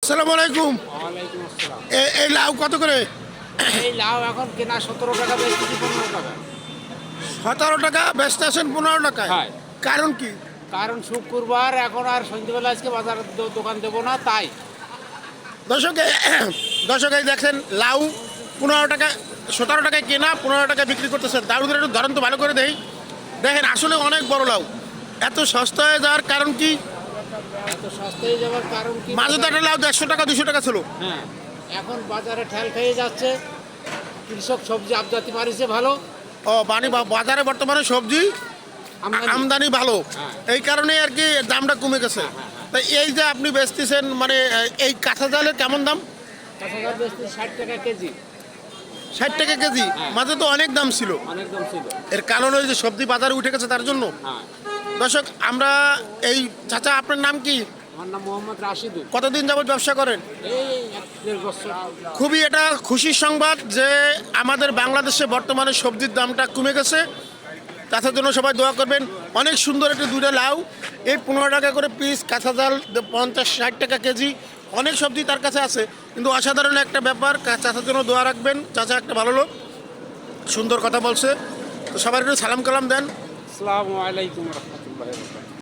আসসালামু আলাইকুম। ওয়ালাইকুম আসসালাম। এই লাউ কত করে? এই লাউ এখন কেনা ১৭ টাকা, বেচতেছি ১৫ টাকা। 17 টাকা, বেচতে আছেন 15 টাকায়। হ্যাঁ। কারণ কি? কারণ শুক্রবার, এখন আর সন্ধ্যেবেলা আজকে বাজার দোকান দেবো না, তাই। দর্শক দর্শক এই দেখেন লাউ 15 টাকা, 17 টাকায় কেনা, 15 টাকায় বিক্রি করতেছেন। দারুদের একটু ধরেন তো ভালো করে দেই। দেখেন আসলে অনেক বড় লাউ। এত সস্তা হয়ে যাওয়ার কারণ কি? এত সস্তায় যাওয়ার কারণ কি? মাঝে তো একটা লাউ 150 টাকা 200 টাকা ছিল। হ্যাঁ, এখন বাজারে ঠেল খেয়ে যাচ্ছে। কৃষক সবজি আবজাতি পারিছে ভালো। ও বাজারে বর্তমানে সবজি আমদানি ভালো, হ্যাঁ। এই কারণে আর কি দামটা কমে গেছে। তাই এই যে আপনি বেচতেছেন মানে এই কাঁচা জালের কেমন দাম? কাঁচা বেচতেছি ৬০ টাকা কেজি। 60 টাকা কেজি। হ্যাঁ। মাঝে তো অনেক দাম ছিল। অনেক দাম ছিল। এর কারণ ওই যে সবজি বাজারে উঠে গেছে তার জন্য। হ্যাঁ। দর্শক আমরা এই চাচা আপনার নাম কি? আমার নাম মোহাম্মদ রাশিদুল। কতদিন যাবত ব্যবসা করেন? এই ১-১.৫ বছর। খুবই এটা খুশির সংবাদ যে আমাদের বাংলাদেশে বর্তমানে সবজির দামটা কমে গেছে। তার জন্য সবাই দোয়া করবেন। অনেক সুন্দর একটা দুইটা লাউ, এই 15 টাকা করে পিস, কাঁচা জাল 50-60 টাকা কেজি। অনেক সবজি তার কাছে আছে, কিন্তু অসাধারণ একটা ব্যাপার। চাচার জন্য দোয়া রাখবেন। চাচা একটা ভালো লোক, সুন্দর কথা বলছে। তো সবার একটু সালাম কালাম দেন। আসসালামু আলাইকুম রহমতুল্লাহ।